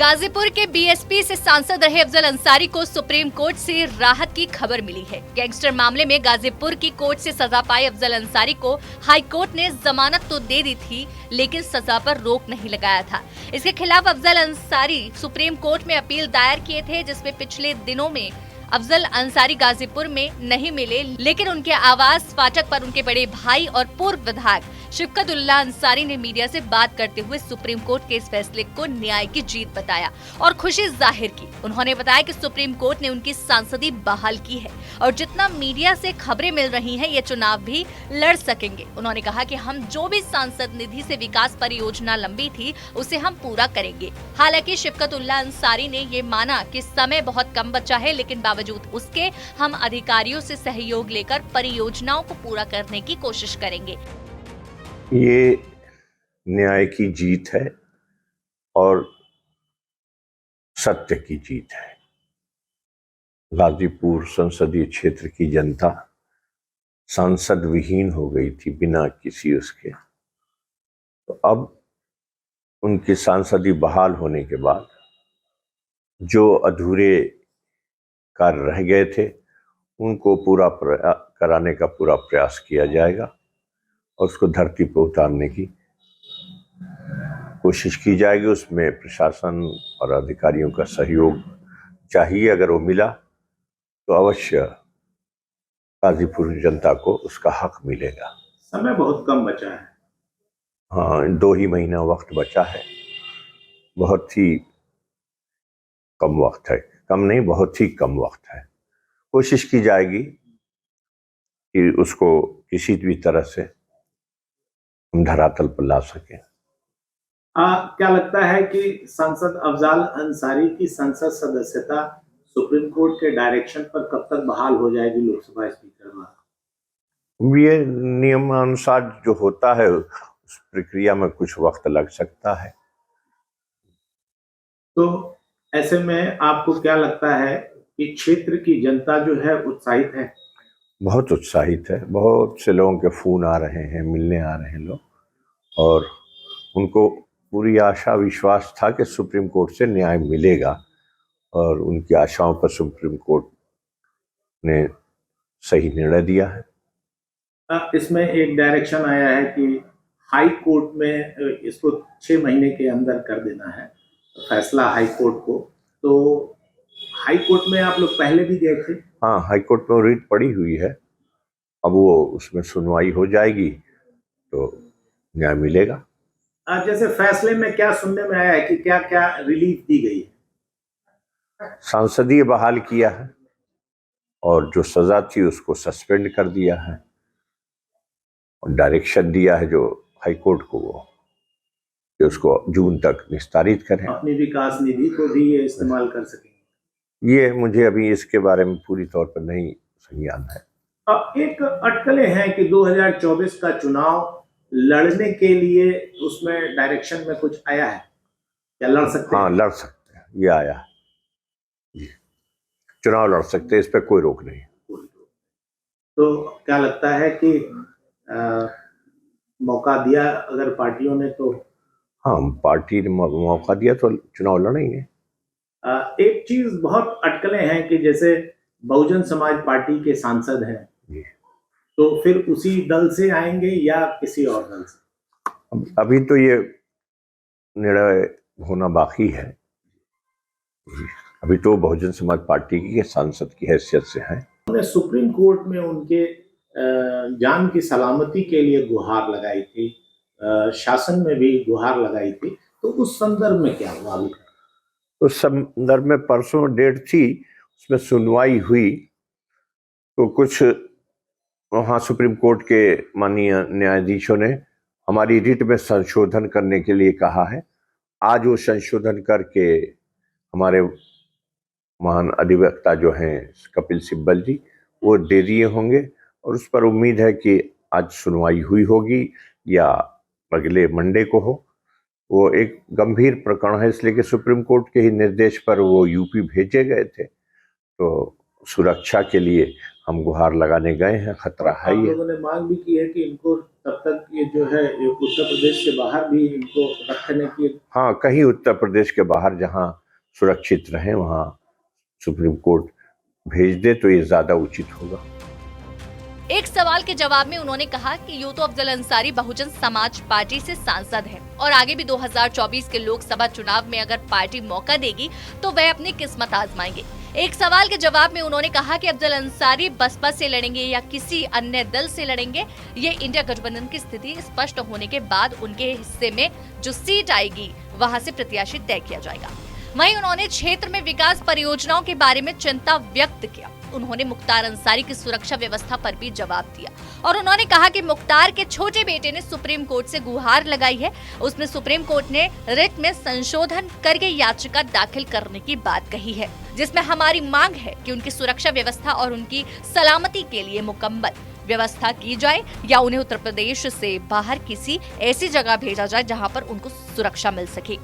गाजीपुर के बीएसपी से सांसद रहे अफजल अंसारी को सुप्रीम कोर्ट से राहत की खबर मिली है। गैंगस्टर मामले में गाजीपुर की कोर्ट से सजा पाए अफजल अंसारी को हाई कोर्ट ने जमानत तो दे दी थी, लेकिन सजा पर रोक नहीं लगाया था। इसके खिलाफ अफजल अंसारी सुप्रीम कोर्ट में अपील दायर किए थे, जिसमें पिछले दिनों में अफजल अंसारी गाजीपुर में नहीं मिले, लेकिन उनके आवास फाटक पर उनके बड़े भाई और पूर्व विधायक शफकतुल्लाह अंसारी ने मीडिया से बात करते हुए सुप्रीम कोर्ट के इस फैसले को न्याय की जीत बताया और खुशी जाहिर की। उन्होंने बताया कि सुप्रीम कोर्ट ने उनकी सांसदी बहाल की है और जितना मीडिया से खबरें मिल रही हैं, ये चुनाव भी लड़ सकेंगे। उन्होंने कहा कि हम जो भी सांसद निधि से विकास परियोजना लंबी थी, उसे हम पूरा करेंगे। हालांकि शफकतुल्लाह अंसारी ने ये माना कि समय बहुत कम बचा है, लेकिन बावजूद उसके हम अधिकारियों से सहयोग लेकर परियोजनाओं को पूरा करने की कोशिश करेंगे। ये न्याय की जीत है और सत्य की जीत है। गाजीपुर संसदीय क्षेत्र की जनता सांसद विहीन हो गई थी बिना किसी उसके, तो अब उनकी सांसदी बहाल होने के बाद जो अधूरे कार्य रह गए थे उनको पूरा कराने का पूरा प्रयास किया जाएगा और उसको धरती पर उतारने की कोशिश की जाएगी। उसमें प्रशासन और अधिकारियों का सहयोग चाहिए। अगर वो मिला तो अवश्य गाजीपुर जनता को उसका हक मिलेगा। समय बहुत कम बचा है। हाँ, 2 ही महीना वक्त बचा है। बहुत ही कम वक्त है, कम नहीं, बहुत ही कम वक्त है। कोशिश की जाएगी कि उसको किसी भी तरह से हम धरातल पर ला सकें। क्या लगता है कि सांसद अफजल अंसारी की संसद सदस्यता सुप्रीम कोर्ट के डायरेक्शन पर कब तक बहाल हो जाएगी लोकसभा स्पीकर द्वारा? ये नियमानुसार जो होता है उस प्रक्रिया में कुछ वक्त लग सकता है। तो ऐसे में आपको क्या लगता है कि क्षेत्र की जनता जो है उत्साहित है? बहुत उत्साहित है। बहुत से लोगों के फोन आ रहे हैं, मिलने आ रहे हैं लोग, और उनको पूरी आशा विश्वास था कि सुप्रीम कोर्ट से न्याय मिलेगा और उनकी आशाओं पर सुप्रीम कोर्ट ने सही निर्णय दिया है। इसमें एक डायरेक्शन आया है कि हाई कोर्ट में इसको 6 महीने के अंदर कर देना है फैसला हाई कोर्ट को। तो हाई कोर्ट में आप लोग पहले भी गए थे? हाँ, हाई कोर्ट में रीट पड़ी हुई है। अब वो उसमें सुनवाई हो जाएगी तो न्याय मिलेगा। जैसे फैसले में क्या सुनने में आया है कि क्या क्या रिलीफ दी गई है? सांसदीय बहाल किया है और जो सजा थी उसको सस्पेंड कर दिया है और डायरेक्शन दिया है जो हाई कोर्ट को वो कि उसको जून तक निस्तारित करें। अपनी विकास निधि को भी ये इस्तेमाल कर सकेंगे। ये मुझे अभी इसके बारे में पूरी तौर पर नहीं संज्ञान है। एक अटकलें हैं कि 2024 का चुनाव लड़ने के लिए उसमें डायरेक्शन में कुछ आया है, क्या लड़ सकते हैं? हाँ, लड़ सकते हैं, ये आया है। चुनाव लड़ सकते हैं, इस पर कोई रोक नहीं। तो क्या लगता है कि मौका दिया अगर पार्टियों ने तो? हाँ, पार्टी ने मौका दिया तो चुनाव लड़ेंगे। एक चीज बहुत अटकलें हैं कि जैसे बहुजन समाज पार्टी के सांसद हैं, तो फिर उसी दल से आएंगे या किसी और दल से? अभी तो ये निर्णय होना बाकी है। अभी तो बहुजन समाज पार्टी के सांसद की हैसियत से हैं। उन्होंने सुप्रीम कोर्ट में उनके जान की सलामती के लिए गुहार लगाई थी, शासन में भी गुहार लगाई थी, तो उस संदर्भ में क्या हुआ? अभी उस संदर्भ में परसों डेट थी, उसमें सुनवाई हुई तो कुछ वहाँ सुप्रीम कोर्ट के माननीय न्यायाधीशों ने हमारी रिट में संशोधन करने के लिए कहा है। आज वो संशोधन करके हमारे महान अधिवक्ता जो हैं कपिल सिब्बल जी, वो दे दिए होंगे और उस पर उम्मीद है कि आज सुनवाई हुई होगी या अगले मंडे को हो। वो एक गंभीर प्रकरण है, इसलिए कि सुप्रीम कोर्ट के ही निर्देश पर वो यूपी भेजे गए थे, तो सुरक्षा के लिए हम गुहार लगाने गए हैं। खतरा है। आप लोगों ने मांग भी की है कि इनको तब तक ये जो है ये उत्तर प्रदेश से बाहर भी इनको रखने की। हाँ, कहीं उत्तर प्रदेश के बाहर जहाँ सुरक्षित रहे वहाँ सुप्रीम कोर्ट भेज दे तो ये ज्यादा उचित होगा। एक सवाल के जवाब में उन्होंने कहा कि यूं तो अफजल अंसारी बहुजन समाज पार्टी से सांसद हैं और आगे भी 2024 के लोकसभा चुनाव में अगर पार्टी मौका देगी तो वह अपनी किस्मत आजमाएंगे। एक सवाल के जवाब में उन्होंने कहा कि अफजल अंसारी बसपा से लड़ेंगे या किसी अन्य दल से लड़ेंगे, ये इंडिया गठबंधन की स्थिति स्पष्ट होने के बाद उनके हिस्से में जो सीट आएगी वहां से प्रत्याशी तय किया जाएगा। वहीं उन्होंने क्षेत्र में विकास परियोजनाओं के बारे में चिंता व्यक्त किया। उन्होंने मुख्तार अंसारी की सुरक्षा व्यवस्था पर भी जवाब दिया और उन्होंने कहा कि मुख्तार के छोटे बेटे ने सुप्रीम कोर्ट से गुहार लगाई है, उसमें सुप्रीम कोर्ट ने रिट में संशोधन करके याचिका दाखिल करने की बात कही है, जिसमें हमारी मांग है कि उनकी सुरक्षा व्यवस्था और उनकी सलामती के लिए मुकम्मल व्यवस्था की जाए या उन्हें उत्तर प्रदेश से बाहर किसी ऐसी जगह भेजा जाए जहां पर उनको सुरक्षा मिल सके।